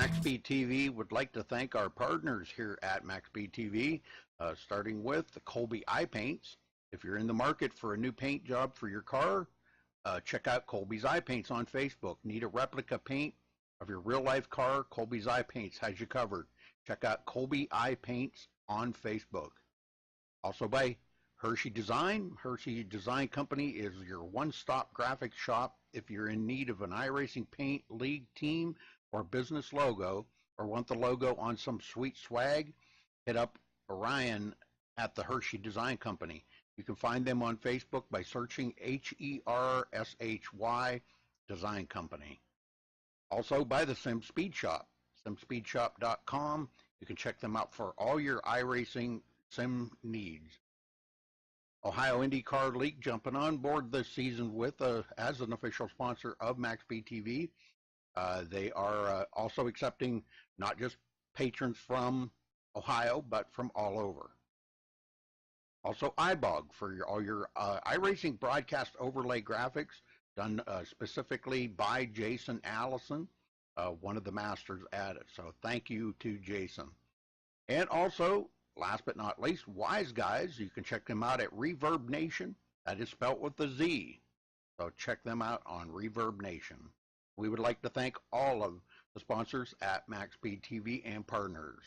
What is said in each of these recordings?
MaxSpeedTV would like to thank our partners here at MaxSpeedTV, starting with the Colby Eye Paints. If you're in the market for a new paint job for your car, check out Colby's Eye Paints on Facebook. Need a replica paint of your real-life car? Colby's Eye Paints has you covered. Check out Colby Eye Paints on Facebook. Also by Hershey Design. Hershey Design Company is your one-stop graphics shop if you're in need of an iRacing paint league team or business logo, or want the logo on some sweet swag. Hit up Orion at the Hershey Design Company. You can find them on Facebook by searching HERSHY Design Company. Also by the Sim Speed Shop, simspeedshop.com. You can check them out for all your iRacing sim needs. Ohio IndyCar League jumping on board this season with as an official sponsor of MaxSpeedTV. They are also accepting not just patrons from Ohio, but from all over. Also, iBog for all your iRacing broadcast overlay graphics done specifically by Jason Allison, one of the masters at it. So thank you to Jason. And also, last but not least, Wise Guys. You can check them out at Reverb Nation. That is spelt with a Z. So check them out on Reverb Nation. We would like to thank all of the sponsors at MaxSpeedTV and partners.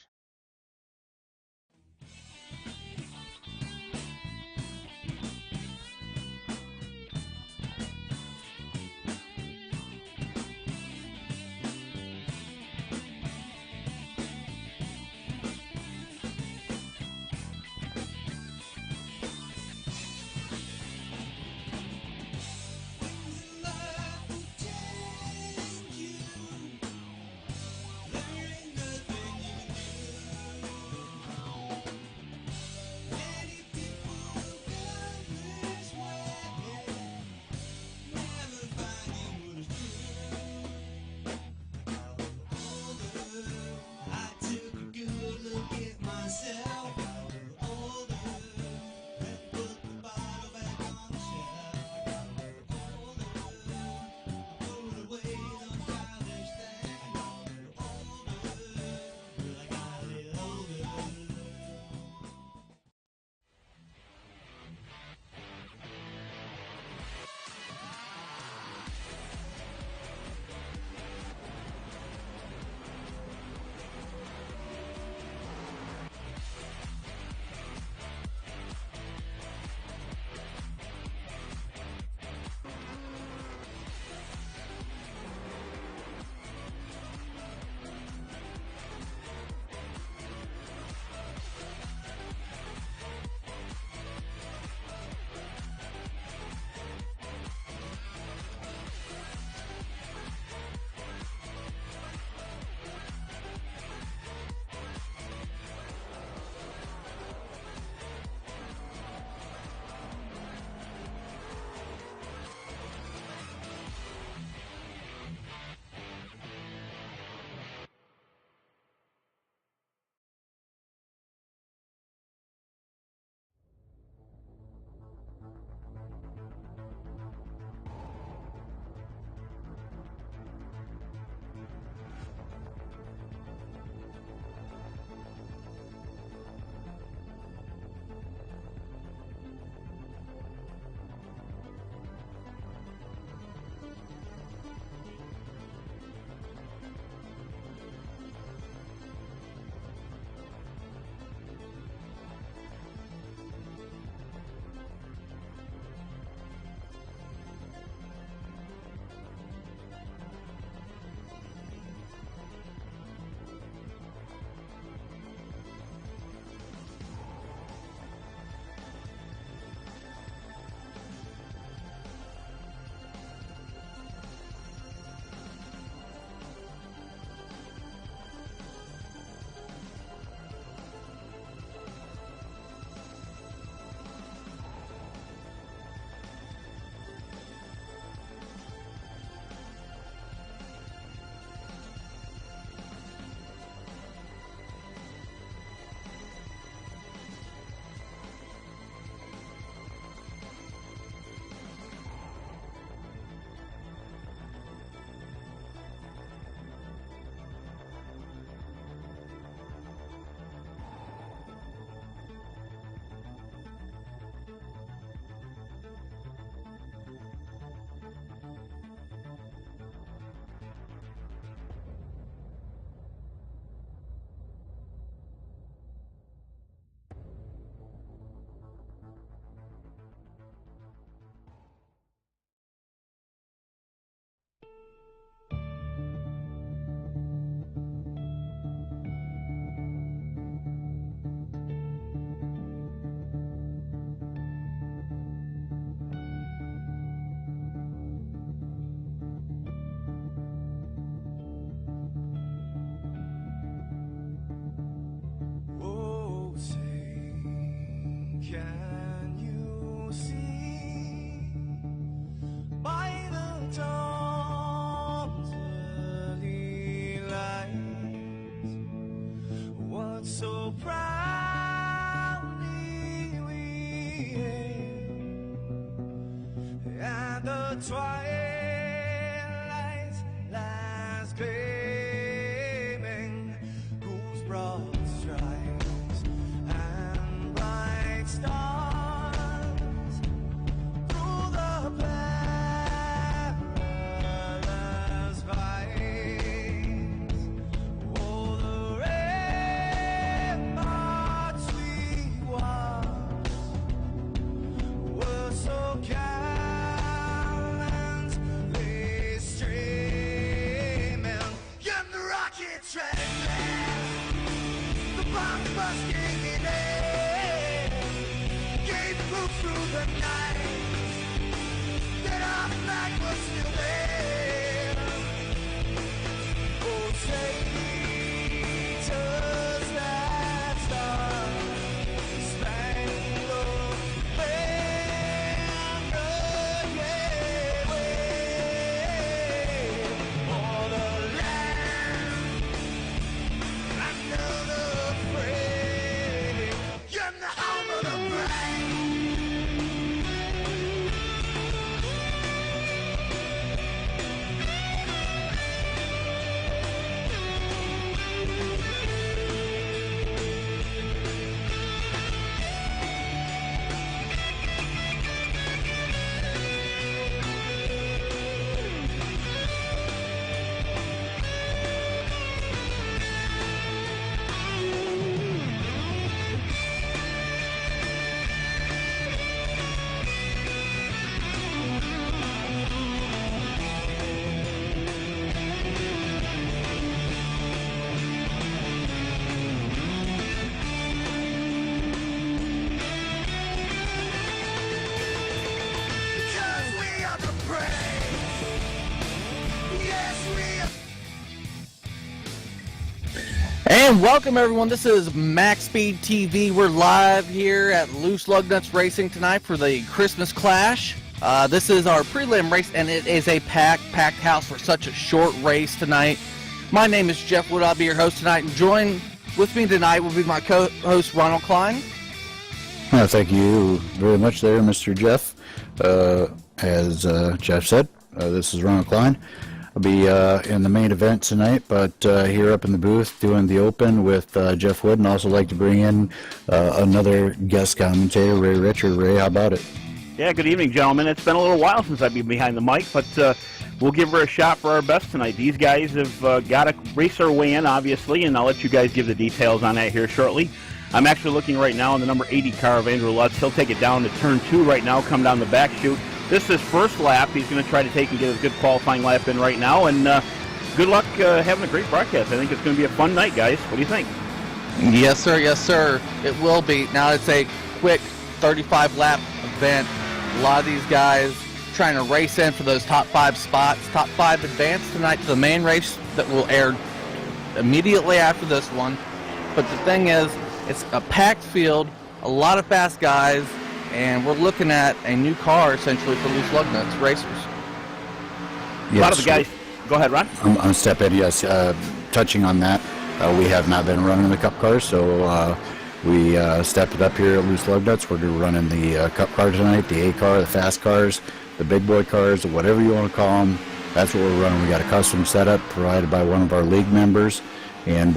twilight lies gleaming, whose broad stripes and bright stars through the perilous fights. Oh, the ramparts we watched were so gallantly streaming, and the rockets trembling, the bombs bursting in air, gave proof through the night that our flag was still there. Oh, traitors that star-spangled banner, yeah, wave for the land under the fray, and the home of the brave. Because we are the brave. Yes, we are. And welcome everyone, this is MaxSpeedTV. We're live here at Loose Lugnuts Racing tonight for the Christmas Clash. This is our prelim race and it is a packed house for such a short race tonight. My name is Jeff Wood, I'll be your host tonight, and join with me tonight will be my co-host Ronald Klein. Thank you very much there, Mr. Jeff. As Jeff said, this is Ronald Klein. I'll be in the main event tonight, but here up in the booth doing the open with Jeff Wood, and also like to bring in another guest commentator, Ray Richard. Ray, how about it? Yeah, good evening, gentlemen. It's been a little while since I've been behind the mic, but we'll give her a shot for our best tonight. These guys have got to race their way in, obviously, and I'll let you guys give the details on that here shortly. I'm actually looking right now on the number 80 car of Andrew Lutz. He'll take it down to turn 2 right now, come down the back chute. This is his first lap. He's going to try to take and get a good qualifying lap in right now, and good luck having a great broadcast. I think it's going to be a fun night, guys. What do you think? Yes sir, it will be. Now it's a quick 35 lap event. A lot of these guys trying to race in for those top 5 spots. Top 5 advance tonight to the main race that will air immediately after this one. But the thing is, it's a packed field, a lot of fast guys, and we're looking at a new car essentially for Loose Lugnuts racers. Yes. A lot of the guys. Go ahead, Ron. I'm step in, yes. Touching on that, we have not been running the Cup cars, so we stepped it up here at Loose Lugnuts. We're running the Cup car tonight, the A car, the fast cars, the big boy cars, whatever you want to call them. That's what we're running. We got a custom setup provided by one of our league members, and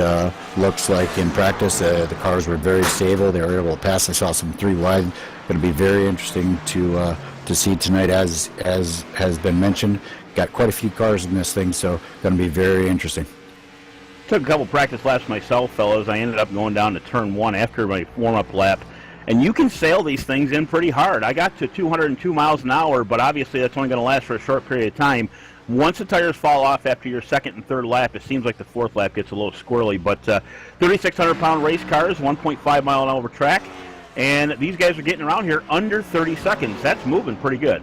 looks like in practice the cars were very stable. They were able to pass. I saw some 3 wide. Going to be very interesting to see tonight, as has been mentioned. Got quite a few cars in this thing, so going to be very interesting. Took a couple practice laps myself, fellas. I ended up going down to turn 1 after my warm-up lap. And you can sail these things in pretty hard. I got to 202 miles an hour, but obviously that's only going to last for a short period of time. Once the tires fall off after your second and third lap, it seems like the fourth lap gets a little squirrely. But 3,600-pound race cars, 1.5 mile an hour track. And these guys are getting around here under 30 seconds. That's moving pretty good.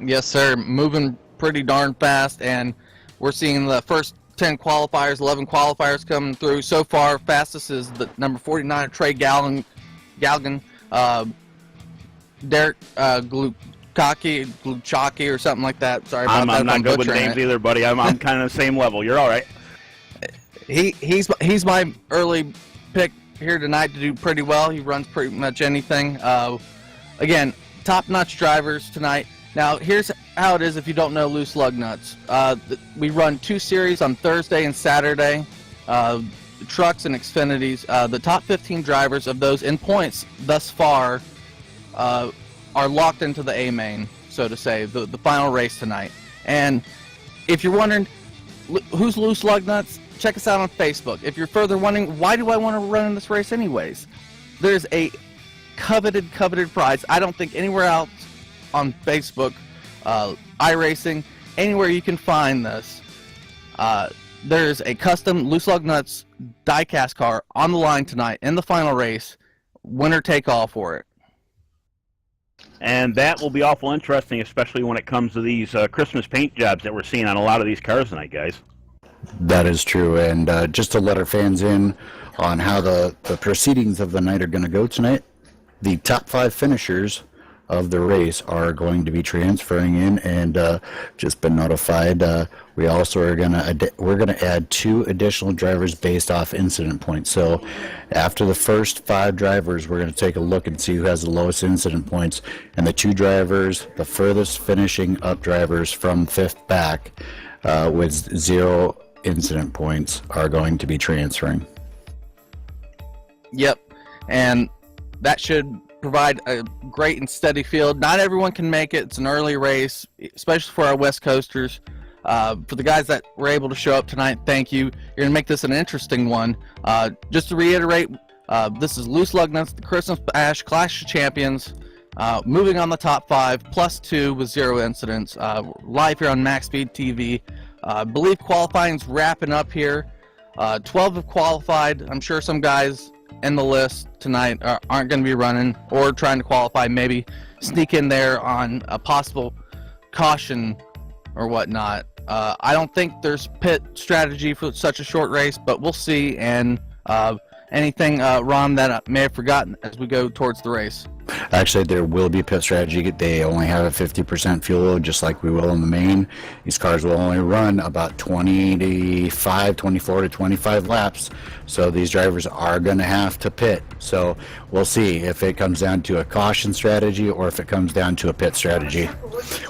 Yes, sir. Moving pretty darn fast, and we're seeing the first 10 qualifiers, 11 qualifiers coming through. So far, fastest is the number 49, Trey Galgan, Derek Gluchaki or something like that. Sorry about that. I'm not good with names either, buddy. I'm kind of the same level. You're all right. He's my early pick here tonight to do pretty well. He runs pretty much anything. Again, top-notch drivers tonight. Now, here's how it is if you don't know Loose Lug Nuts. We run 2 series on Thursday and Saturday, trucks and Xfinities. The top 15 drivers of those in points thus far are locked into the A main, so to say, the final race tonight. And if you're wondering who's Loose Lug Nuts, check us out on Facebook. If you're further wondering, why do I want to run in this race anyways? There's a coveted prize. I don't think anywhere else on Facebook, iRacing, anywhere you can find this. There's a custom Loose Lug Nuts diecast car on the line tonight in the final race. Winner take all for it. And that will be awful interesting, especially when it comes to these Christmas paint jobs that we're seeing on a lot of these cars tonight, guys. That is true, and just to let our fans in on how the proceedings of the night are going to go tonight, the top 5 finishers of the race are going to be transferring in, and just been notified. We also are we're gonna add 2 additional drivers based off incident points. So after the first 5 drivers, we're gonna take a look and see who has the lowest incident points, and the 2 drivers, the furthest finishing up drivers from 5th back with 0 incident points, are going to be transferring. Yep, and that should provide a great and steady field. Not everyone can make it. It's an early race, especially for our West Coasters. For the guys that were able to show up tonight, thank you. You're going to make this an interesting one. Just to reiterate, this is Loose Lug Nuts, the Christmas Bash Clash of Champions. Moving on the top 5, plus 2 with 0 incidents. Live here on MaxSpeedTV. I believe qualifying's wrapping up here. 12 have qualified. I'm sure some guys in the list tonight aren't going to be running or trying to qualify, maybe sneak in there on a possible caution or whatnot. I don't think there's pit strategy for such a short race, but we'll see. And anything, Ron, that I may have forgotten as we go towards the race? Actually, there will be pit strategy. They only have a 50% fuel load, just like we will in the main. These cars will only run about 24 to 25 laps, so these drivers are going to have to pit. So we'll see if it comes down to a caution strategy or if it comes down to a pit strategy.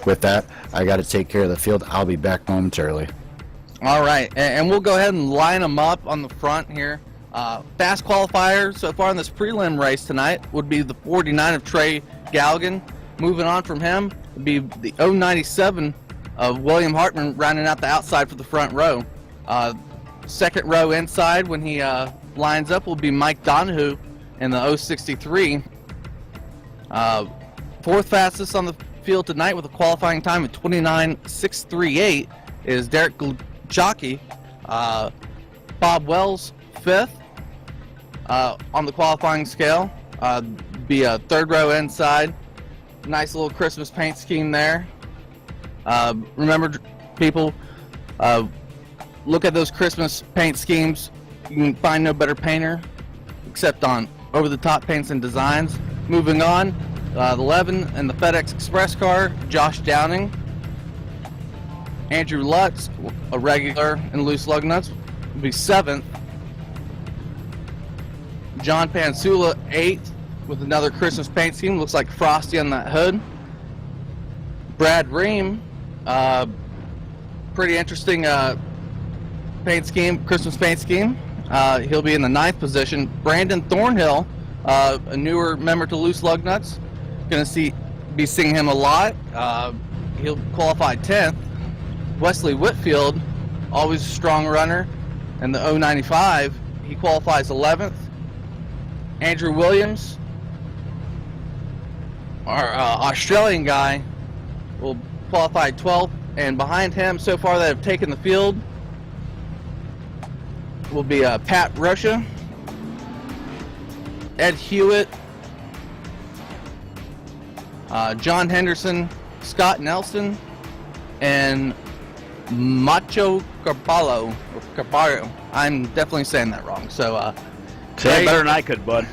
With that, I got to take care of the field. I'll be back momentarily. All right, and we'll go ahead and line them up on the front here. Fast qualifier so far in this prelim race tonight would be the 49 of Trey Galligan. Moving on from him would be the 097 of William Hartman, rounding out the outside for the front row. Second row inside when he lines up will be Mike Donahue in the 063. Fourth fastest on the field tonight with a qualifying time of 29.638 is Derek Jockey. Bob Wells fifth on the qualifying scale. Be a third row inside. Nice little Christmas paint scheme there. Remember, people, look at those Christmas paint schemes. You can find no better painter except on over-the-top paints and designs. Moving on, the 11 in the FedEx Express car, Josh Downing. Andrew Lutz, a regular in Loose Lug Nuts, will be 7th. John Pansula, 8th, with another Christmas paint scheme. Looks like Frosty on that hood. Brad Ream, pretty interesting paint scheme, Christmas paint scheme. He'll be in the 9th position. Brandon Thornhill, a newer member to Loose Lug Nuts. Going to be seeing him a lot. He'll qualify 10th. Wesley Whitfield, always a strong runner, in the 095. He qualifies 11th. Andrew Williams, our Australian guy, will qualify 12th. And behind him, so far that have taken the field, will be Pat Russia, Ed Hewitt, John Henderson, Scott Nelson, and Macho Carballo. I'm definitely saying that wrong. So, say it better than I could, bud.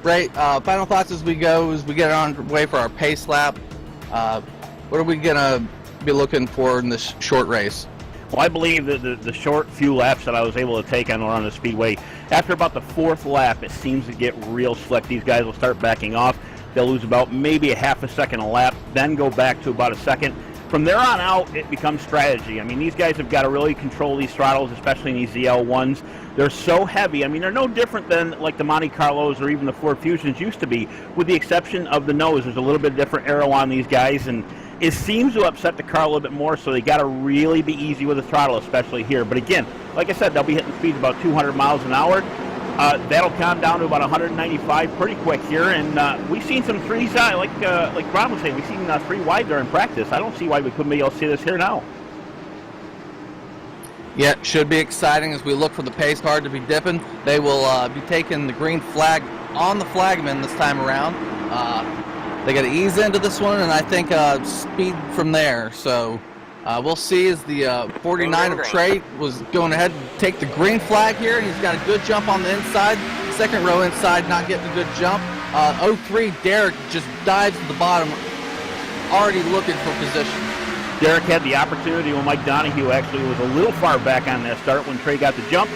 Right. Final thoughts as we go, as we get on our way for our pace lap. What are we gonna be looking for in this short race? Well, I believe that the short few laps that I was able to take on around the speedway, after about the 4th lap, it seems to get real slick. These guys will start backing off. they'll lose about maybe a half a second a lap, then go back to about a second. From there on out, it becomes strategy. I mean, these guys have got to really control these throttles, especially in these ZL1s. They're so heavy. I mean, they're no different than like the Monte Carlos or even the Ford Fusions used to be, with the exception of the nose. There's a little bit different aero on these guys, and it seems to upset the car a little bit more, so they got to really be easy with the throttle, especially here. But again, like I said, they'll be hitting speeds about 200 miles an hour. That'll calm down to about 195 pretty quick here, and we've seen some threes, like Ron was saying, we've seen 3 wide during practice. I don't see why we couldn't be able to see this here now. Yeah, it should be exciting as we look for the pace car to be dipping. They will be taking the green flag on the flagman this time around. They got to ease into this one, and I think speed from there. So we'll see as the 49 of Trey was going ahead and take the green flag here, and he's got a good jump on the inside. Second row inside, not getting a good jump. 03 Derek just dives to the bottom, already looking for position. Derek had the opportunity when Mike Donahue actually was a little far back on that start when Trey got the jump.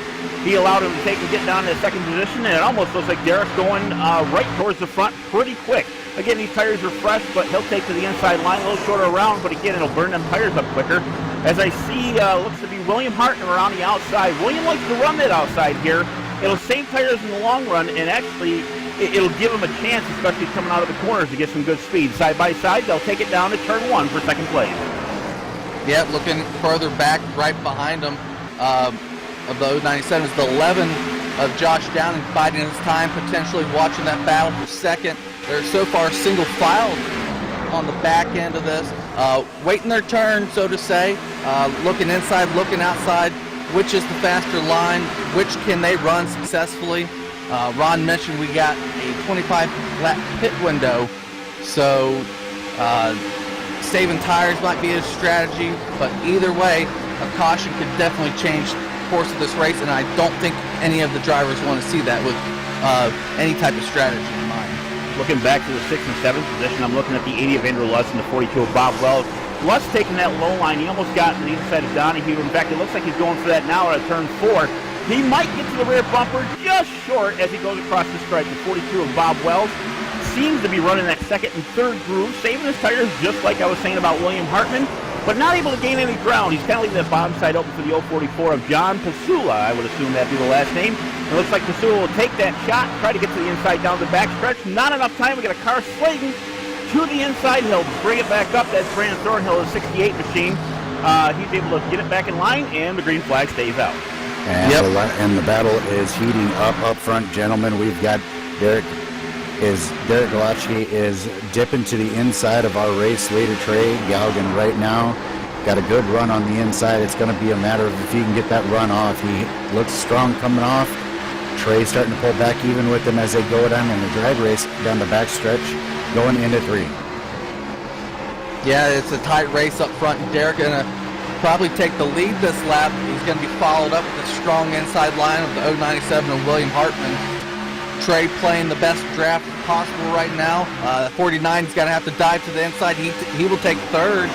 He allowed him to take and get down to second position, and it almost looks like Derek's going right towards the front pretty quick. Again, these tires are fresh, but he'll take to the inside line, a little shorter around, but again, it'll burn them tires up quicker. As I see, looks to be William Hartman around the outside. William likes to run that outside here. It'll save tires in the long run, and actually, it'll give him a chance, especially coming out of the corners, to get some good speed. Side by side, they'll take it down to turn 1 for second place. Yeah, looking further back, right behind him of the 097 is the 11 of Josh Downing, biding his time, potentially watching that battle for second. They're so far single file on the back end of this, waiting their turn, so to say, looking inside, looking outside, which is the faster line, which can they run successfully. Ron mentioned we got a 25-lap pit window, so saving tires might be a strategy, but either way, a caution could definitely change the course of this race, and I don't think any of the drivers want to see that with any type of strategy in mind. Looking back to the 6th and 7th position, I'm looking at the 80 of Andrew Lutz and the 42 of Bob Wells. Lutz taking that low line. He almost got to the inside of Donahue. In fact, it looks like he's going for that now at turn 4. He might get to the rear bumper just short as he goes across the stripe. The 42 of Bob Wells seems to be running that second and third groove, saving his tires just like I was saying about William Hartman, but not able to gain any ground. He's kind of leaving that bottom side open for the 044 of John Pasula. I would assume that'd be the last name. It looks like Pasula will take that shot, try to get to the inside down the backstretch. Not enough time. We got a car slating to the inside. He'll bring it back up. That's Brandon Thornhill, a 68 machine. He's able to get it back in line, and the green flag stays out. And, and the battle is heating up front, gentlemen. We've got Derek Galacci is dipping to the inside of our race leader, Trey Galgan, right now. Got a good run on the inside. It's going to be a matter of if he can get that run off. He looks strong coming off. Trey starting to pull back even with him as they go down in the drag race down the backstretch, going into 3. Yeah, it's a tight race up front. Derek going to probably take the lead this lap. He's going to be followed up with a strong inside line of the 097 and William Hartman. Trey playing the best draft possible right now. 49's got to have to dive to the inside. He will take third.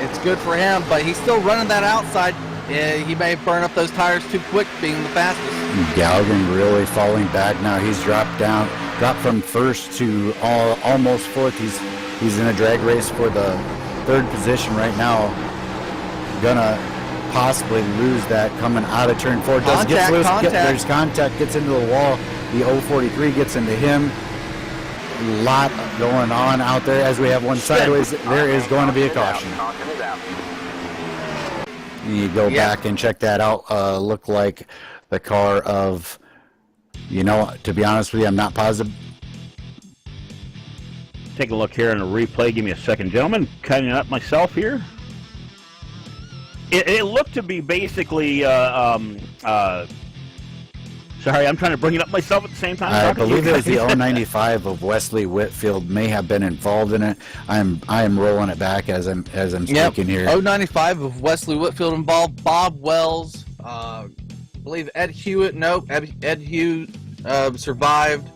It's good for him, but he's still running that outside. He may burn up those tires too quick, being the fastest. Galgan really falling back now. He's dropped from first to almost fourth. He's in a drag race for the third position right now. Gonna possibly lose that coming out of turn 4. There's contact, gets into the wall. The 043 gets into him. A lot going on out there as we have one sideways. There is going to be a caution. You go back and check that out. Look like the car of, to be honest with you, I'm not positive. Take a look here in a replay. Give me a second, gentlemen. Cutting it up myself here. It looked to be basically, sorry, I'm trying to bring it up myself at the same time. I believe it was the 095 of Wesley Whitfield may have been involved in it. I am rolling it back as I'm speaking here. 095 of Wesley Whitfield involved. Bob Wells, I believe Ed Hewitt. Nope, Ed Hewitt survived.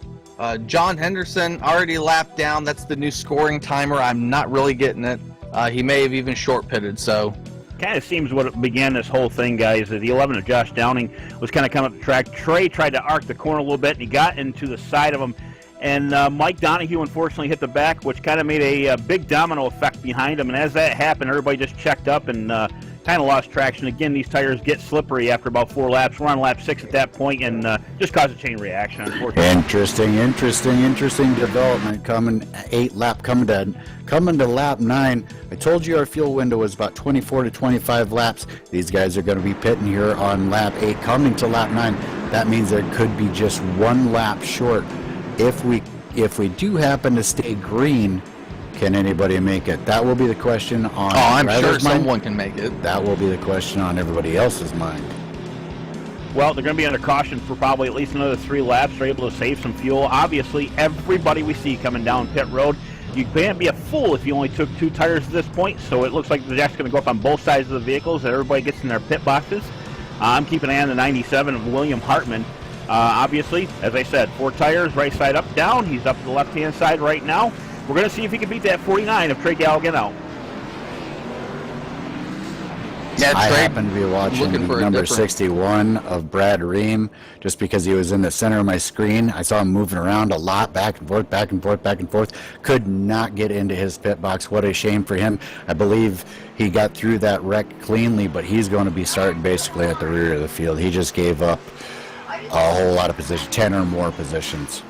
John Henderson already lapped down. That's the new scoring timer. I'm not really getting it. He may have even short pitted. So. Kind of seems what began this whole thing, guys. The 11 of Josh Downing was kind of coming up the track. Trey tried to arc the corner a little bit, and he got into the side of him. And Mike Donahue unfortunately hit the back, which kind of made a big domino effect behind him. And as that happened, everybody just checked up and kind of lost traction. Again, these tires get slippery after about 4 laps. We're on lap 6 at that point, and just caused a chain reaction, unfortunately. Interesting development coming. 8 lap coming to lap 9. I told you our fuel window was about 24 to 25 laps. These guys are going to be pitting here on lap 8, coming to lap 9. That means there could be just 1 lap short. If we do happen to stay green, can anybody make it? That will be the question on I'm sure driver's mind. someone can make it. That will be the question on everybody else's mind. Well, they're going to be under caution for probably at least another 3 laps. They're able to save some fuel. Obviously, everybody we see coming down pit road, you can't be a fool if you only took 2 tires at this point. So it looks like the jack's going to go up on both sides of the vehicles, and everybody gets in their pit boxes. I'm keeping an eye on the 97 of William Hartman. Obviously, as I said, 4 tires, right side up, down. He's up to the left-hand side right now. We're going to see if he can beat that 49 of Trey Galligan. Yeah, I Trey happen to be watching number 61 of Brad Ream just because he was in the center of my screen. I saw him moving around a lot, back and forth, back and forth, back and forth. Could not get into his pit box. What a shame for him. I believe he got through that wreck cleanly, but he's going to be starting basically at the rear of the field. He just gave up a whole lot of positions, 10 or more positions.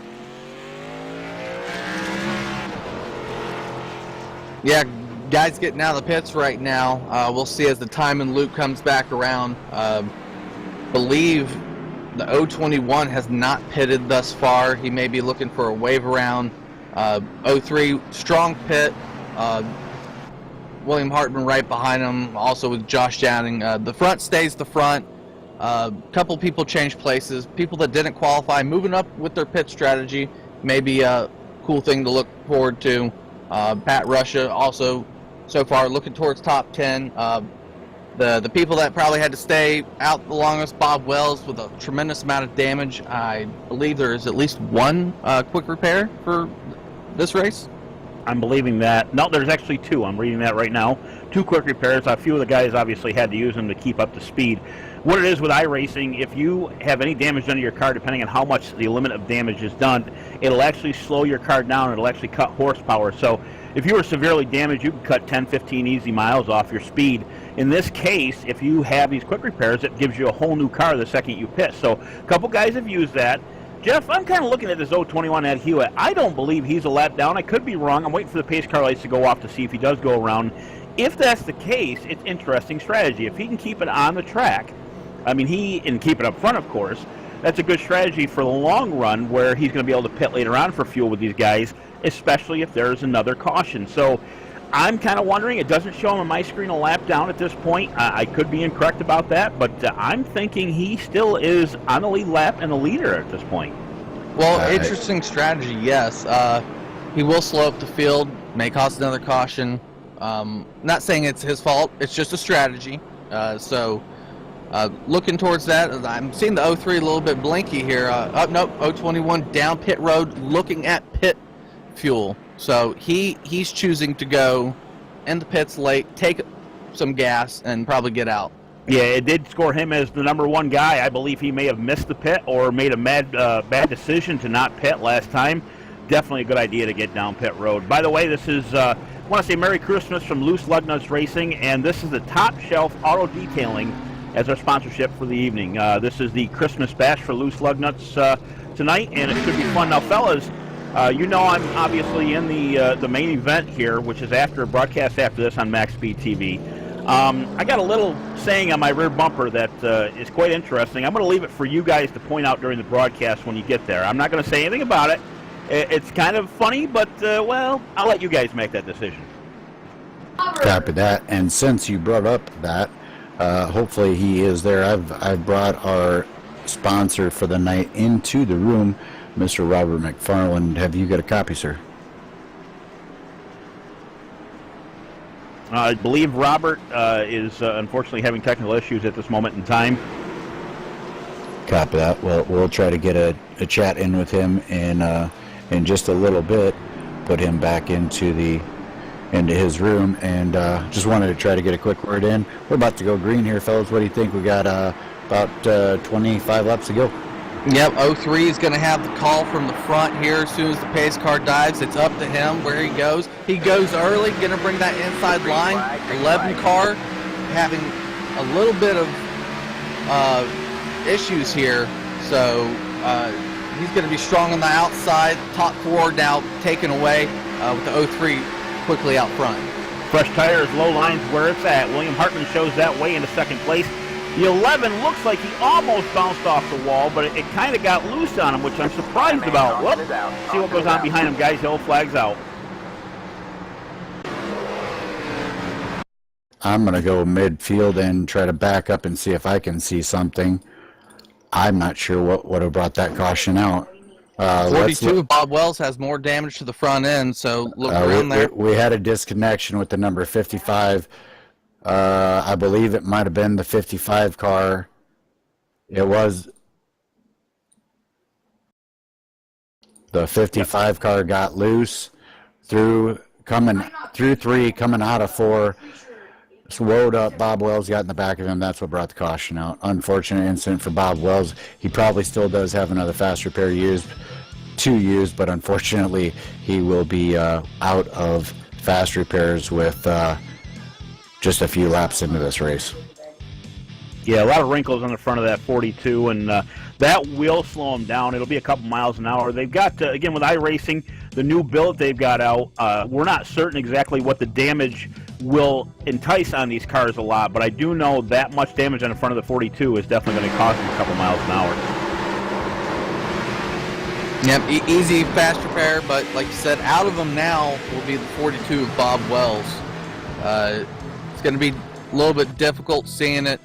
Yeah, guys getting out of the pits right now. We'll see as the time and loop comes back around. Believe the 021 has not pitted thus far. He may be looking for a wave around. 03, strong pit. William Hartman right behind him, also with Josh Downing. The front stays the front. Couple people change places. People that didn't qualify moving up with their pit strategy may be a cool thing to look forward to. Pat Russia also so far looking towards top 10. The people that probably had to stay out the longest, Bob Wells with a tremendous amount of damage. I believe there is at least 1 quick repair for this race. I'm believing that. No, there's actually 2. I'm reading that right now. 2 quick repairs. A few of the guys obviously had to use them to keep up to speed. What it is with iRacing, if you have any damage done to your car, depending on how much the limit of damage is done, it'll actually slow your car down. It'll actually cut horsepower. So if you were severely damaged, you can cut 10, 15 easy miles off your speed. In this case, if you have these quick repairs, it gives you a whole new car the second you pit. So a couple guys have used that. Jeff, I'm kind of looking at this 021 at Hewitt. I don't believe he's a lap down. I could be wrong. I'm waiting for the pace car lights to go off to see if he does go around. If that's the case, it's interesting strategy. If he can keep it on the track, I mean, and keep it up front, of course, that's a good strategy for the long run where he's going to be able to pit later on for fuel with these guys, especially if there's another caution. So I'm kind of wondering, it doesn't show him on my screen a lap down at this point. I could be incorrect about that, but I'm thinking he still is on the lead lap and the leader at this point. Well, interesting strategy, yes. He will slow up the field, may cause another caution. Not saying it's his fault, it's just a strategy. Looking towards that, I'm seeing the 03 a little bit blinky here. Nope, 021 down pit road, looking at pit fuel. So he's choosing to go in the pits late, take some gas, and probably get out. Yeah, it did score him as the number 1 guy. I believe he may have missed the pit or made a bad decision to not pit last time. Definitely a good idea to get down pit road. By the way, this is, I want to say Merry Christmas from Loose Lugnuts Racing, and this is the Top Shelf Auto Detailing as our sponsorship for the evening. This is the Christmas bash for Loose Lugnuts tonight, and it should be fun. Now, fellas, you know I'm obviously in the main event here, which is after a broadcast after this on MaxSpeedTV. I got a little saying on my rear bumper that is quite interesting. I'm going to leave it for you guys to point out during the broadcast when you get there. I'm not going to say anything about it. It's kind of funny, but, well, I'll let you guys make that decision. Copy that. And since you brought up that, hopefully he is there. I've brought our sponsor for the night into the room, Mr. Robert McFarland. Have you got a copy, sir? I believe Robert is unfortunately having technical issues at this moment in time. Copy that. Well, we'll try to get a chat in with him in just a little bit. Put him back into his room, and just wanted to try to get a quick word in. We're about to go green here, fellas. What do you think? We got about 25 laps to go. Yep, 03 is going to have the call from the front here as soon as the pace car dives. It's up to him where he goes. He goes early, going to bring that inside line. 11 car having a little bit of issues here, so he's going to be strong on the outside. Top 4 now taken away with the 03 quickly out front. Fresh tires, low lines where it's at. William Hartman shows that way into second place. The 11 looks like he almost bounced off the wall, but it kind of got loose on him, which I'm surprised about. Whoop. See what goes on behind him, guys. Yellow flag's out. I'm going to go midfield and try to back up and see if I can see something. I'm not sure what would have brought that caution out. 42, Bob Wells has more damage to the front end, so look around there. We had a disconnection with the number 55. I believe it might have been the 55 car. It was the 55 car got loose through 3, coming out of 4. Slowed up. Bob Wells got in the back of him. That's what brought the caution out. Unfortunate incident for Bob Wells. He probably still does have another fast repair to use, but unfortunately he will be out of fast repairs with just a few laps into this race. Yeah, a lot of wrinkles on the front of that 42, and that will slow him down. It'll be a couple miles an hour. They've got, again, with iRacing, the new build they've got out, we're not certain exactly what the damage will entice on these cars a lot, but I do know that much damage on the front of the 42 is definitely going to cost them a couple miles an hour. Yep, easy, fast repair, but like you said, out of them now will be the 42 of Bob Wells. It's going to be a little bit difficult seeing it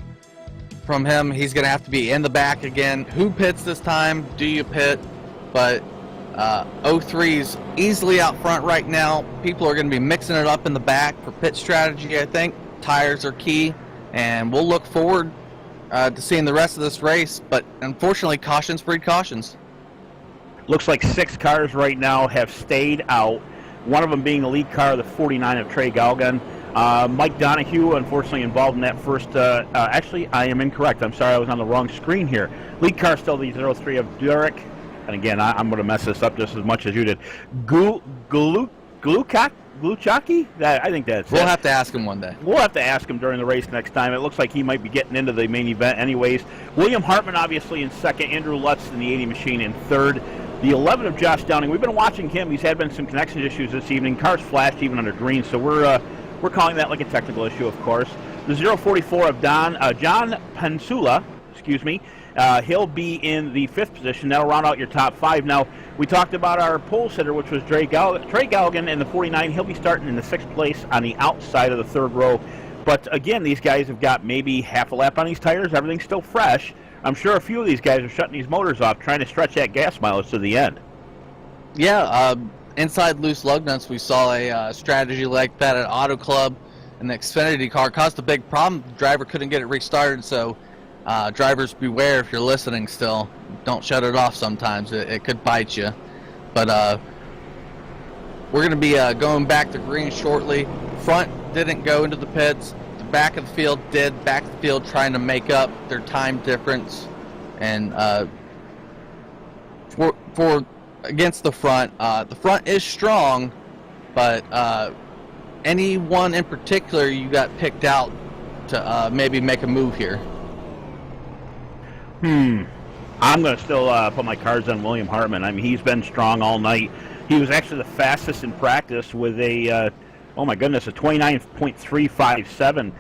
from him. He's going to have to be in the back again. Who pits this time? Do you pit? But 03's easily out front right now. People are going to be mixing it up in the back for pit strategy, I think. Tires are key, and we'll look forward to seeing the rest of this race. But unfortunately, cautions breed cautions. Looks like 6 cars right now have stayed out, one of them being the lead car, the 49 of Trey Galgan. Mike Donahue, unfortunately, involved in that first. Actually, I am incorrect. I'm sorry, I was on the wrong screen here. Lead car still the 03 of Derek. And again, I'm going to mess this up just as much as you did. Gluchaki? I think that's We'll have to ask him one day. We'll have to ask him during the race next time. It looks like he might be getting into the main event anyways. William Hartman, obviously, in second. Andrew Lutz in the 80 machine in third. The 11 of Josh Downing. We've been watching him. He's had some connection issues this evening. Cars flashed even under green, so we're calling that like a technical issue, of course. The 044 of John Pensula, he'll be in the 5th position. That'll round out your top 5. Now, we talked about our pole sitter, which was Trey Galgan in the 49. He'll be starting in the 6th place on the outside of the 3rd row. But again, these guys have got maybe half a lap on these tires. Everything's still fresh. I'm sure a few of these guys are shutting these motors off, trying to stretch that gas mileage to the end. Yeah, inside loose lug nuts, we saw a strategy like that at Auto Club, and the Xfinity car caused a big problem. The driver couldn't get it restarted, so drivers beware if you're listening still. Don't shut it off sometimes. It could bite you. But we're going to be going back to green shortly. Front didn't go into the pits. The back of the field did. Back of the field trying to make up their time difference. And for against the front is strong, but anyone in particular you got picked out to maybe make a move here? I'm going to still put my cards on William Hartman. I mean, he's been strong all night. He was actually the fastest in practice with a, a 29.357.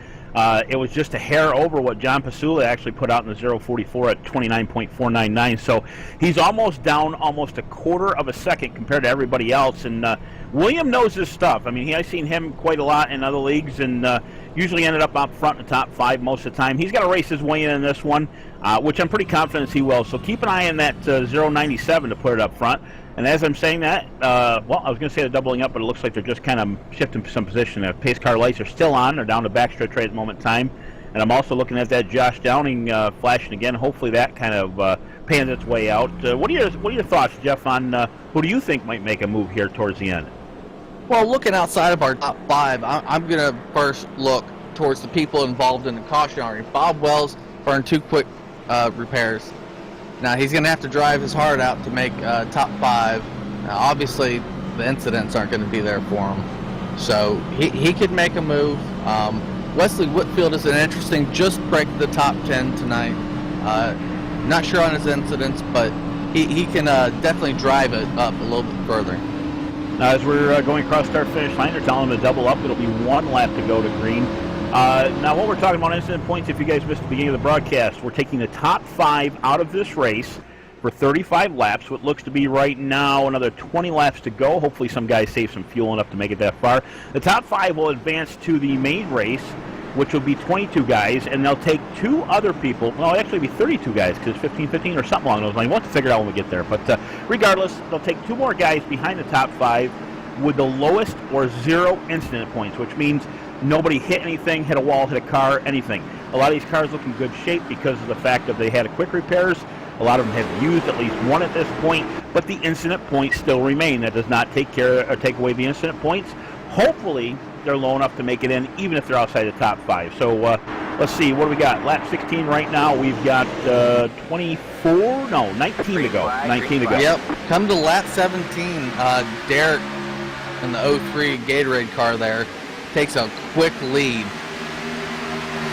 It was just a hair over what John Pasula actually put out in the 044 at 29.499. So he's almost down almost a quarter of a second compared to everybody else. And William knows his stuff. I mean, I've seen him quite a lot in other leagues, and usually ended up front in the top 5 most of the time. He's got to race his way in this one, which I'm pretty confident he will. So keep an eye on that 097 to put it up front. And as I'm saying that, I was going to say they're doubling up, but it looks like they're just kind of shifting some position. The pace car lights are still on. They're down to backstretch right at the moment in time. And I'm also looking at that Josh Downing flashing again. Hopefully that kind of pans its way out. What are your thoughts, Jeff, on who do you think might make a move here towards the end? Well, looking outside of our top 5, I'm going to first look towards the people involved in the cautionary. Bob Wells burned 2 quick repairs. Now he's going to have to drive his heart out to make top 5. Now, obviously, the incidents aren't going to be there for him, so he could make a move. Wesley Whitfield is an interesting, just break the top 10 tonight. Not sure on his incidents, but he can definitely drive it up a little bit further. Now, as we're going across our finish line, they're telling him to double up. It'll be 1 lap to go to green. Now, what we're talking about incident points, if you guys missed the beginning of the broadcast, we're taking the top 5 out of this race for 35 laps. What looks to be right now another 20 laps to go. Hopefully some guys save some fuel enough to make it that far. The top 5 will advance to the main race, which will be 22 guys, and they'll take 2 other people. Well, it'll actually be 32 guys, because 15 or something along those lines. We'll have to figure it out when we get there. But regardless, they'll take 2 more guys behind the top 5 with the lowest or 0 incident points, which means nobody hit anything, hit a wall, hit a car, anything. A lot of these cars look in good shape because of the fact that they had quick repairs. A lot of them have used at least 1 at this point, but the incident points still remain. That does not take away the incident points. Hopefully, they're low enough to make it in, even if they're outside the top 5. So let's see, what do we got? Lap 16 right now. We've got 19 to go. 19 to go. Yep. Come to lap 17. Derek in the 03 Gatorade car there takes a quick lead.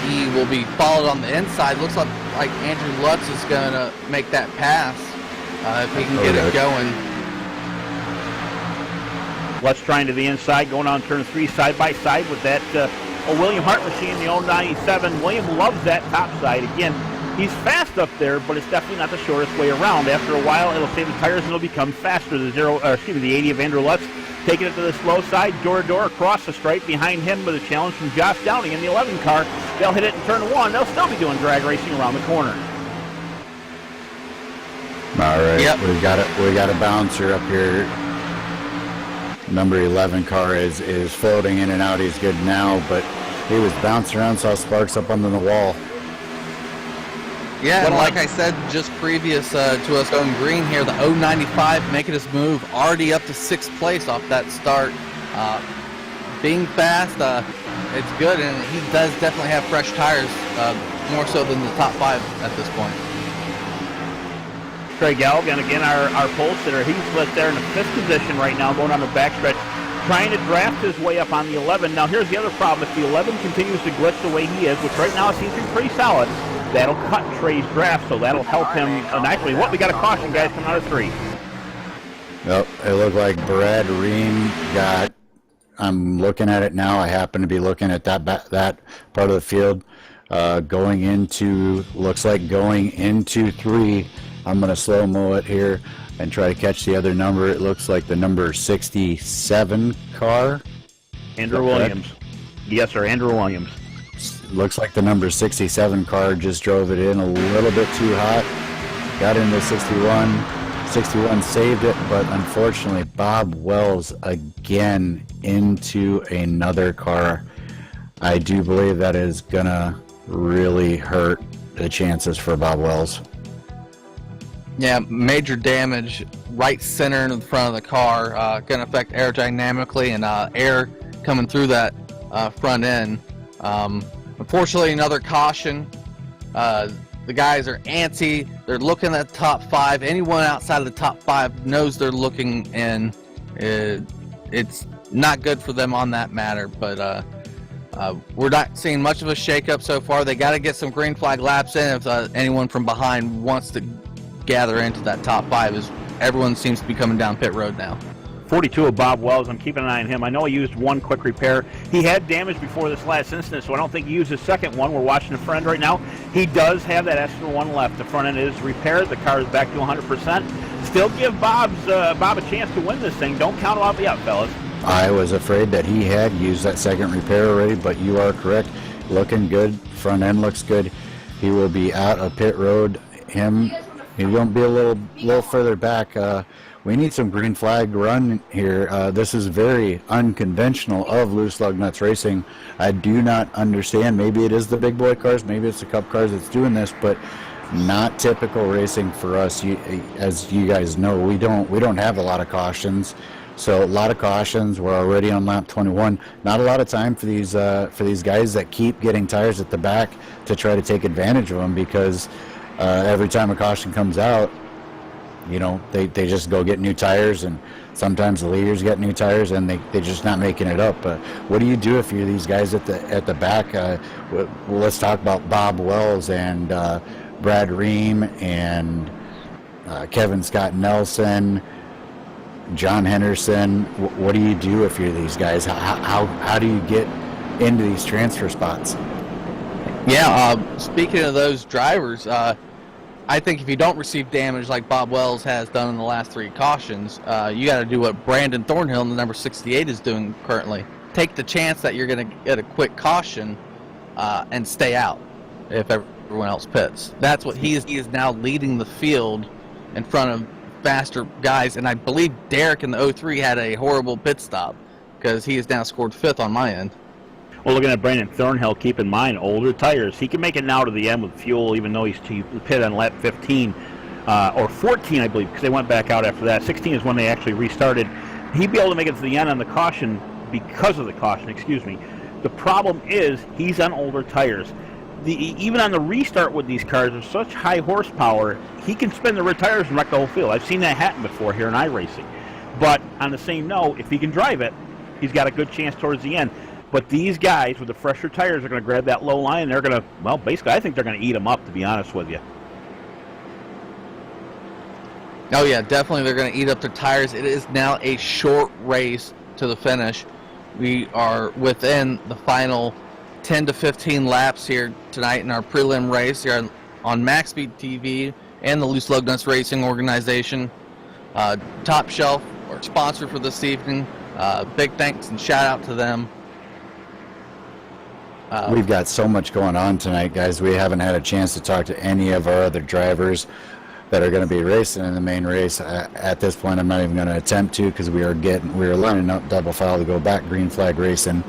He will be followed on the inside. Looks like Andrew Lutz is going to make that pass if he can get it going. Lutz trying to the inside, going on turn 3 side by side with that William Hart machine, the 097. William loves that top side. Again, he's fast up there, but it's definitely not the shortest way around. After a while, it'll save the tires and it'll become faster. The 80 of Andrew Lutz taking it to the slow side, door to door across the stripe. Behind him with a challenge from Josh Downing in the 11 car. They'll hit it in turn 1. They'll still be doing drag racing around the corner. All right, yep. we got a bouncer up here. Number 11 car is floating in and out. He's good now, but he was bouncing around, saw sparks up under the wall. Yeah, and like I said just previous to us going green here, the 095 making his move already up to 6th place off that start. Being fast, it's good, and he does definitely have fresh tires, more so than the top 5 at this point. Trey Galg, and again our pole sitter, he's lit there in the 5th position right now, going on the backstretch, trying to draft his way up on the 11. Now here's the other problem. If the 11 continues to glitch the way he is, which right now seems to be pretty solid, that'll cut Trey's draft, so that'll help him. And actually, we got a caution, guys, coming out of 3. Nope, it looked like Brad Ream got, I'm looking at it now, I happen to be looking at that part of the field, looks like going into 3. I'm going to slow-mo it here and try to catch the other number. It looks like the number 67 car. Andrew Williams. Yes, sir, Andrew Williams. Looks like the number 67 car just drove it in a little bit too hot. Got into 61. 61 saved it, but unfortunately Bob Wells again into another car. I do believe that is going to really hurt the chances for Bob Wells. Yeah, major damage right center in the front of the car. Going to affect aerodynamically and air coming through that front end. Unfortunately, another caution. The guys are antsy. They're looking at the top 5. Anyone outside of the top 5 knows they're looking in. It's not good for them on that matter, but we're not seeing much of a shakeup so far. They got to get some green flag laps in if anyone from behind wants to gather into that top 5, as everyone seems to be coming down pit road now. 42 of Bob Wells. I'm keeping an eye on him. I know he used 1 quick repair. He had damage before this last incident, so I don't think he used his second one. We're watching a friend right now. He does have that extra 1 left. The front end is repaired. The car is back to 100%. Still give Bob a chance to win this thing. Don't count him out yet, fellas. I was afraid that he had used that second repair already, but you are correct. Looking good. Front end looks good. He will be out of pit road. He won't be a little further back. We need some green flag run here. This is very unconventional of Loose Lug Nuts Racing. I do not understand. Maybe it is the big boy cars, maybe it's the cup cars that's doing this, but not typical racing for us. As you guys know, we don't have a lot of cautions. So a lot of cautions. We're already on lap 21. Not a lot of time for these guys that keep getting tires at the back to try to take advantage of them, because every time a caution comes out, you know, they just go get new tires, and sometimes the leaders get new tires, and they're just not making it up. But what do you do if you're these guys at the back? Well, let's talk about Bob Wells and Brad Ream and Kevin Scott Nelson, John Henderson. What do you do if you're these guys? How do you get into these transfer spots? Yeah, speaking of those drivers, I think if you don't receive damage like Bob Wells has done in the last 3 cautions, you got to do what Brandon Thornhill in the number 68 is doing currently. Take the chance that you're going to get a quick caution and stay out if everyone else pits. That's what he is now leading the field in front of faster guys, and I believe Derek in the 03 had a horrible pit stop because he has now scored 5th on my end. Well, looking at Brandon Thornhill, keep in mind, older tires. He can make it now to the end with fuel, even though he pitted on lap 15 or 14, I believe, because they went back out after that. 16 is when they actually restarted. He'd be able to make it to the end on the caution because of the caution, excuse me. The problem is he's on older tires. Even on the restart with these cars, there's such high horsepower, he can spin the rear tires and wreck the whole field. I've seen that happen before here in iRacing. But on the same note, if he can drive it, he's got a good chance towards the end. But these guys with the fresher tires are going to grab that low line, and they're going to, well, basically, I think they're going to eat them up, to be honest with you. Oh, yeah, definitely they're going to eat up their tires. It is now a short race to the finish. We are within the final 10 to 15 laps here tonight in our prelim race here on MaxSpeedTV and the Loose Lugnuts Racing Organization. Top Shelf, our sponsor for this evening. Big thanks and shout out to them. We've got so much going on tonight, guys. We haven't had a chance to talk to any of our other drivers that are going to be racing in the main race. At this point, I'm not even going to attempt to, because we are lining up double file to go back green flag racing.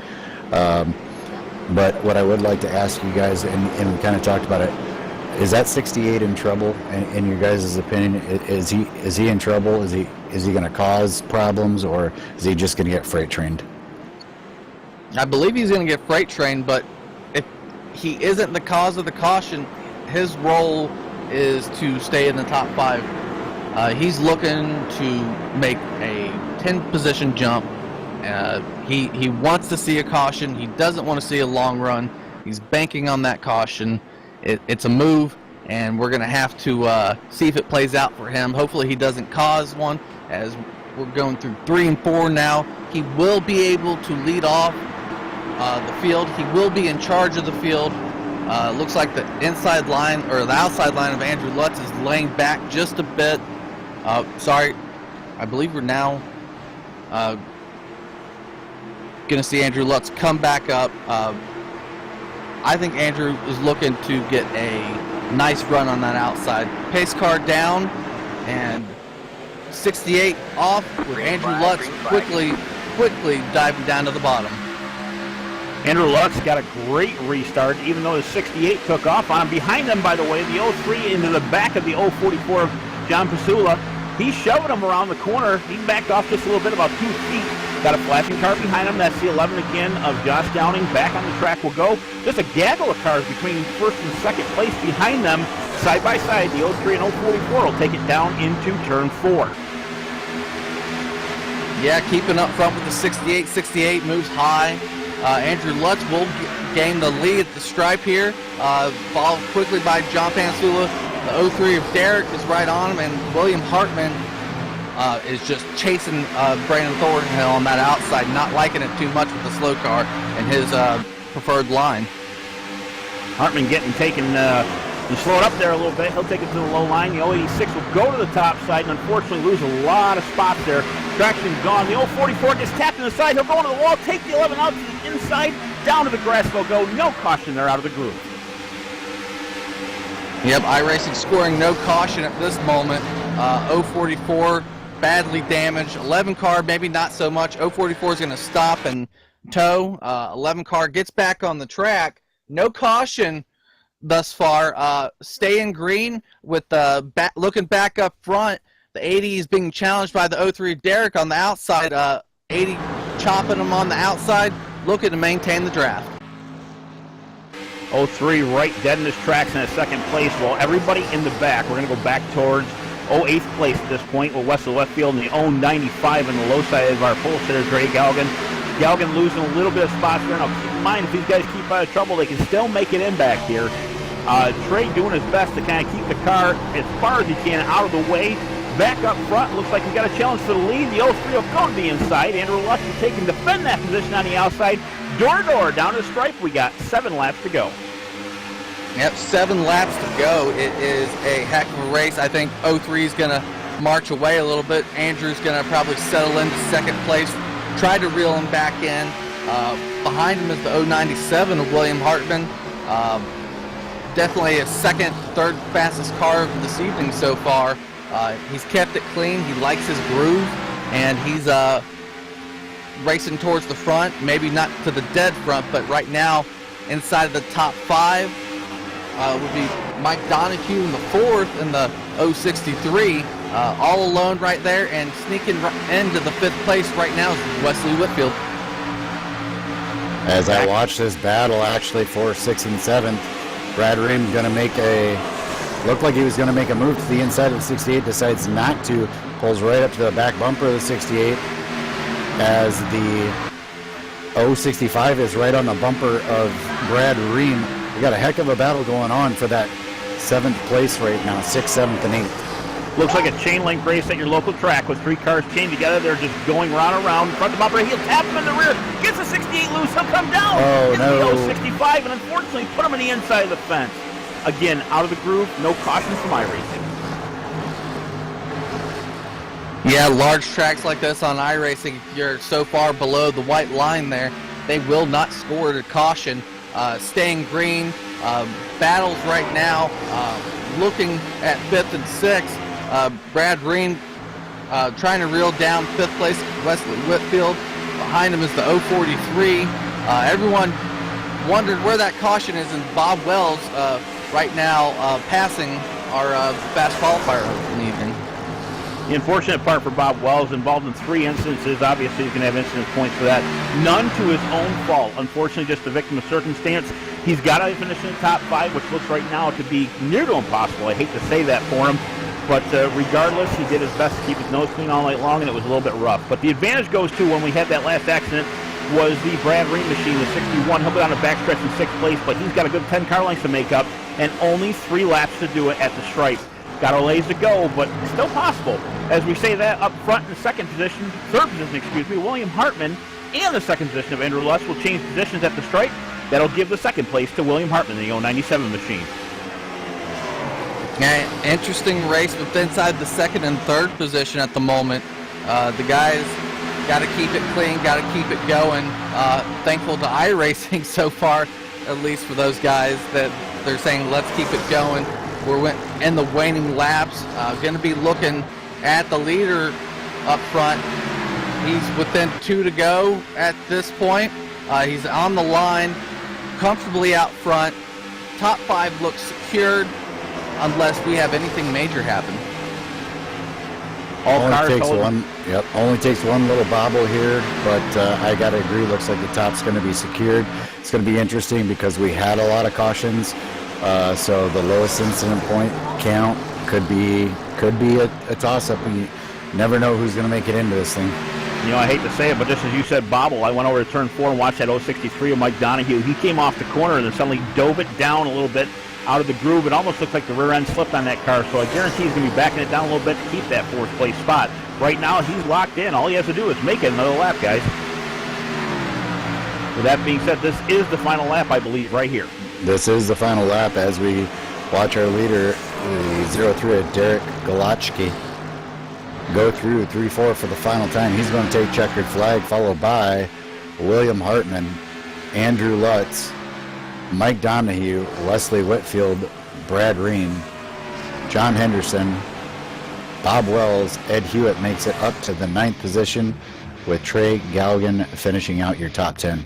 But what I would like to ask you guys, and we kind of talked about it, is that 68 in trouble? In your guys' opinion, is he in trouble? Is he going to cause problems, or is he just going to get freight trained? I believe he's going to get freight trained, but if he isn't the cause of the caution, his role is to stay in the top 5. He's looking to make a 10-position jump. He wants to see a caution. He doesn't want to see a long run. He's banking on that caution. It's a move, and we're going to have to see if it plays out for him. Hopefully he doesn't cause one, as we're going through 3 and 4 now. He will be able to lead off the field. He will be in charge of the field. Looks like the inside line, or the outside line of Andrew Lutz is laying back just a bit. Sorry, I believe we're now going to see Andrew Lutz come back up. I think Andrew is looking to get a nice run on that outside. Pace car down, and 68 off, where Andrew Lutz quickly diving down to the bottom. Andrew Lutz got a great restart, even though the 68 took off on him. Behind them, by the way, the 03 into the back of the 044 of John Pasula. He's shoving him around the corner. He backed off just a little bit, about 2 feet. Got a flashing car behind him. That's the 11 again of Josh Downing. Back on the track will go. Just a gaggle of cars between first and second place behind them. Side by side, the 03 and 044 will take it down into turn 4. Yeah, keeping up front with the 68. 68 moves high. Andrew Lutz will gain the lead at the stripe here. Followed quickly by John Pansula. The 03 of Derek is right on him, and William Hartman is just chasing Brandon Thornhill on that outside, not liking it too much with the slow car and his preferred line. Hartman taken, you slow it up there a little bit. He'll take it to the low line. The 086 will go to the top side and unfortunately lose a lot of spots there. Traction gone. The 044 gets tapped in the side. He'll go into the wall, take the 11 out to the inside, down to the grass they'll go. No caution there out of the groove. Yep, iRacing scoring no caution at this moment. 044 badly damaged. 11 car maybe not so much. 044 is going to stop and tow. 11 car gets back on the track. No caution thus far. Staying green with looking back up front. The 80 is being challenged by the 03 Derek on the outside. 80 chopping him on the outside, looking to maintain the draft. 03 right dead in his tracks in a second place. Well, everybody in the back, we're going to go back towards 08th place at this point with Wesley Westfield in the 095 in the low side of our pole sitter, Trey Galgan. Galgan losing a little bit of spots there. Now, keep in mind, if these guys keep out of trouble, they can still make it in back here. Trey doing his best to kind of keep the car as far as he can out of the way. Back up front, looks like we got a challenge for the lead. The 03 will go to the inside. Andrew Lutz will take and defend that position on the outside. Door down to the stripe. We got 7 laps to go. Yep, 7 laps to go. It is a heck of a race. I think 03 is going to march away a little bit. Andrew's going to probably settle into second place, try to reel him back in. Behind him is the 097 of William Hartman. Definitely a second, third fastest car of this evening so far. He's kept it clean. He likes his groove, and he's racing towards the front. Maybe not to the dead front, but right now inside of the top 5 would be Mike Donahue in the 4th and the 063. All alone right there, and sneaking into the 5th place right now is Wesley Whitfield. As I watch this battle actually for 6th and 7th, Brad Ream going to make looked like he was going to make a move to the inside of the 68, decides not to, pulls right up to the back bumper of the 68 as the 065 is right on the bumper of Brad Ream. We got a heck of a battle going on for that 7th place right now, 6th, 7th, and 8th. Looks like a chain link race at your local track with 3 cars chained together. They're just going round and round. Front of the bumper, he'll tap him in the rear. Gets the 68 loose, he'll come down. Oh, Gets no. the 065 and unfortunately put him on the inside of the fence. Again, out of the groove, no caution from iRacing. Yeah, large tracks like this on iRacing, if you're so far below the white line there, they will not score to caution. Staying green, battles right now, looking at 5th and 6th. Brad Ream trying to reel down 5th place, Wesley Whitfield. Behind him is the 043. Everyone wondered where that caution is, and Bob Wells right now passing our fast qualifier of the evening. The unfortunate part for Bob Wells, involved in 3 instances. Obviously, he's going to have incident points for that. None to his own fault. Unfortunately, just a victim of circumstance. He's got to finish in the top 5, which looks right now to be near to impossible. I hate to say that for him. But regardless, he did his best to keep his nose clean all night long, and it was a little bit rough. But the advantage goes to when we had that last accident was the Brad Ream machine, the 61. He'll be on a backstretch in 6th place, but he's got a good 10 car lengths to make up, and only 3 laps to do it at the stripe. Got a ways to go, but still possible. As we say that, up front in the third position, William Hartman, and the 2nd position of Andrew Lutz will change positions at the stripe. That'll give the 2nd place to William Hartman, the 097 machine. Yeah, interesting race with inside the 2nd and 3rd position at the moment. The guys got to keep it clean, got to keep it going. Thankful to iRacing so far, at least for those guys that they're saying let's keep it going. We're in the waning laps. Going to be looking at the leader up front. He's within 2 to go at this point. He's on the line, comfortably out front. Top 5 looks secured unless we have anything major happen. Only takes one little bobble here, but I got to agree, looks like the top's going to be secured. It's going to be interesting because we had a lot of cautions. So the lowest incident point count could be a toss-up. You never know who's going to make it into this thing. You know, I hate to say it, but just as you said, bobble, I went over to turn 4 and watched that 063 of Mike Donahue. He came off the corner and then suddenly dove it down a little bit out of the groove. It almost looked like the rear end slipped on that car, so I guarantee he's going to be backing it down a little bit to keep that 4th place spot. Right now, he's locked in. All he has to do is make it another lap, guys. With that being said, this is the final lap, I believe, right here. This is the final lap as we watch our leader, the 03, Derek Galachki, go through 3-4 for the final time. He's going to take checkered flag, followed by William Hartman, Andrew Lutz, Mike Donahue, Wesley Whitfield, Brad Ream, John Henderson, Bob Wells. Ed Hewitt makes it up to the 9th position, with Trey Galgan finishing out your top 10.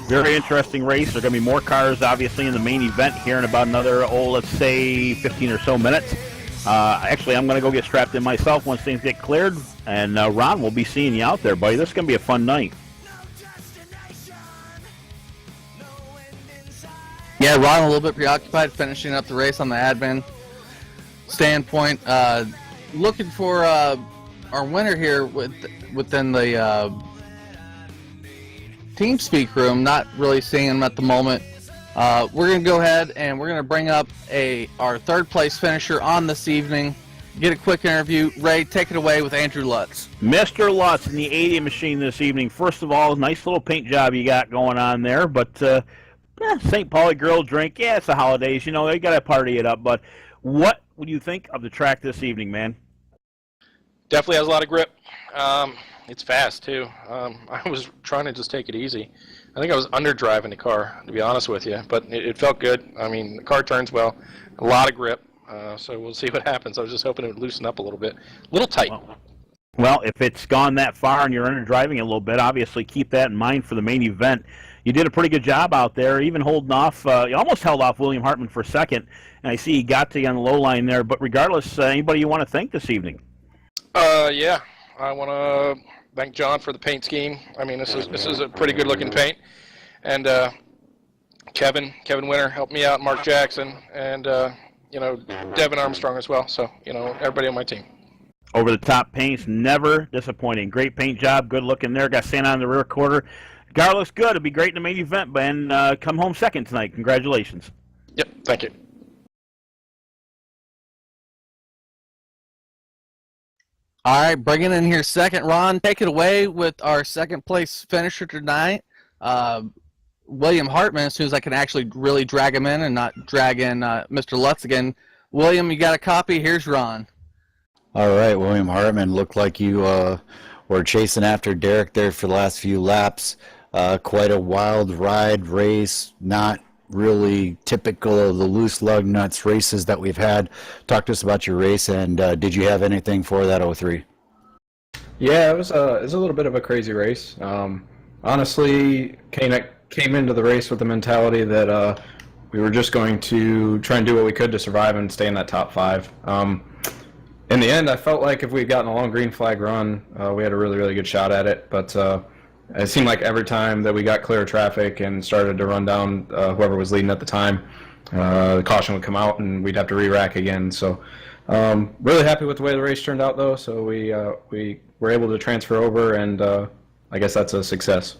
Very interesting race. There are going to be more cars, obviously, in the main event here in about another, let's say, 15 or so minutes. Actually, I'm going to go get strapped in myself once things get cleared. And Ron, we'll be seeing you out there, buddy. This is going to be a fun night. Yeah, Ron a little bit preoccupied finishing up the race on the admin standpoint. Looking for our winner here within the TeamSpeak room. Not really seeing him at the moment. We're going to go ahead and we're going to bring up our third place finisher on this evening. Get a quick interview. Ray, take it away with Andrew Lutz. Mr. Lutz in the 80 machine this evening. First of all, nice little paint job you got going on there, but St. Pauli girl drink. Yeah, it's the holidays. You know, they got to party it up. But what would you think of the track this evening, man? Definitely has a lot of grip. It's fast, too. I was trying to just take it easy. I think I was underdriving the car, to be honest with you, but it felt good. I mean, the car turns well, a lot of grip. So we'll see what happens. I was just hoping it would loosen up a little bit. A little tight. Well, if it's gone that far and you're underdriving it a little bit, obviously keep that in mind for the main event. You did a pretty good job out there, even holding off. You almost held off William Hartman for a second, and I see he got to you on the low line there. But regardless, anybody you want to thank this evening? Yeah, I want to thank John for the paint scheme. I mean, this is a pretty good-looking paint. And Kevin Winter helped me out, Mark Jackson, and you know, Devin Armstrong as well. So, you know, everybody on my team. Over the top paints, never disappointing. Great paint job, good looking there. Got Santa on the rear quarter. Car looks good. It'll be great in the main event, Ben. Come home second tonight. Congratulations. Yep, thank you. All right, bringing in here second, Ron. Take it away with our second place finisher tonight, William Hartman, as soon as I can actually really drag him in and not drag in Mr. Lutz again. William, you got a copy? Here's Ron. All right, William Hartman, looked like you were chasing after Derek there for the last few laps. Quite a wild ride race, not really typical of the loose lug nuts races that we've had. Talk to us about your race, and did you have anything for that 03? Yeah, it was a little bit of a crazy race. Honestly, came into the race with the mentality that we were just going to try and do what we could to survive and stay in that top five. In the end, I felt like if we had gotten a long green flag run, we had a really, really good shot at it. But it seemed like every time that we got clear of traffic and started to run down whoever was leading at the time, the caution would come out and we'd have to re-rack again. So really happy with the way the race turned out, though. So we were able to transfer over, and I guess that's a success.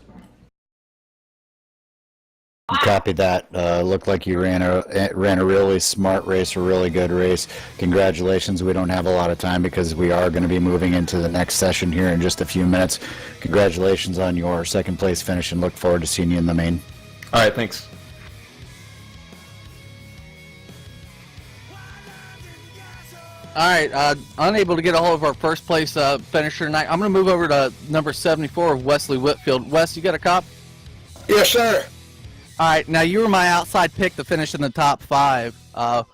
Copy that. Looked like you ran a really smart race, a really good race. Congratulations. We don't have a lot of time because we are going to be moving into the next session here in just a few minutes. Congratulations on your second place finish, and look forward to seeing you in the main. All right, thanks. All right, unable to get a hold of our first place finisher tonight. I'm going to move over to number 74 of Wesley Whitfield. Wes, you got a cop? Yes, sir. All right, now you were my outside pick to finish in the top five. How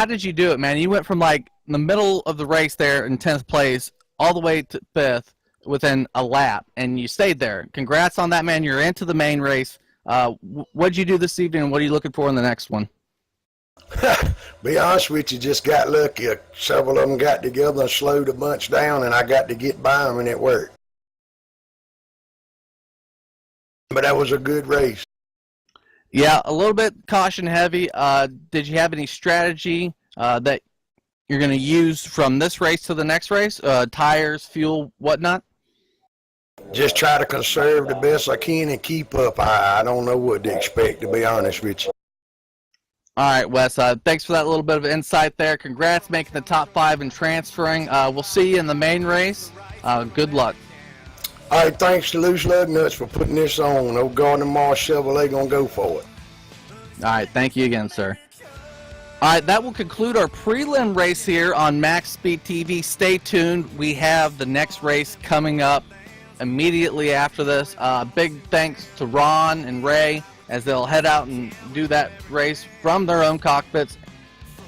did you do it, man? You went from like the middle of the race there in 10th place all the way to 5th within a lap, and you stayed there. Congrats on that, man. You're into the main race. What'd you do this evening, and what are you looking for in the next one? Be honest with you, just got lucky. Several of them got together and slowed a bunch down, and I got to get by them, and it worked. But that was a good race. Yeah, a little bit caution heavy. Did you have any strategy that you're going to use from this race to the next race? Tires, fuel, whatnot? Just try to conserve the best I can and keep up. I don't know what to expect, to be honest with you. All right, Wes, thanks for that little bit of insight there. Congrats making the top five and transferring. We'll see you in the main race. Good luck. All right, thanks to Loose Lugnuts for putting this on. Old Gardner Mars Chevrolet gonna go for it. All right, thank you again, sir. All right, that will conclude our prelim race here on MaxSpeedTV. Stay tuned. We have the next race coming up immediately after this. Big thanks to Ron and Ray as they'll head out and do that race from their own cockpits,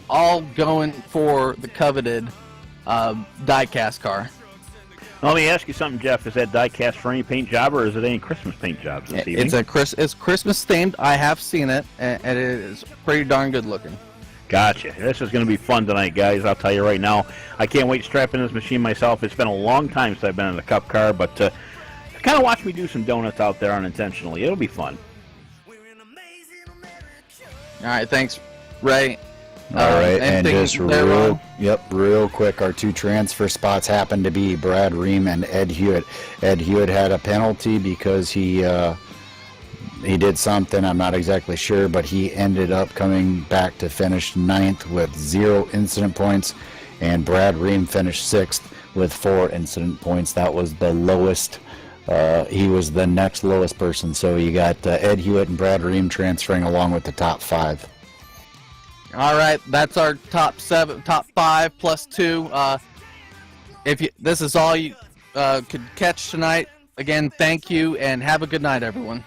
all going for the coveted die-cast car. Let me ask you something, Jeff. Is that die-cast for any paint job, or is it any Christmas paint jobs this evening? It's Christmas themed. I have seen it, and it is pretty darn good looking. Gotcha. This is going to be fun tonight, guys. I'll tell you right now. I can't wait to strap in this machine myself. It's been a long time since I've been in the Cup car, but kind of watch me do some donuts out there unintentionally. It'll be fun. All right, thanks, Ray. All right, and anything just there, Ron? real quick, our 2 transfer spots happened to be Brad Ream and Ed Hewitt. Ed Hewitt had a penalty because he did something, I'm not exactly sure, but he ended up coming back to finish 9th with 0 incident points, and Brad Ream finished 6th with 4 incident points. That was the lowest. He was the next lowest person. So you got Ed Hewitt and Brad Ream transferring along with the top 5. All right, that's our top 5 plus 2. This is all you could catch tonight, again, thank you and have a good night, everyone.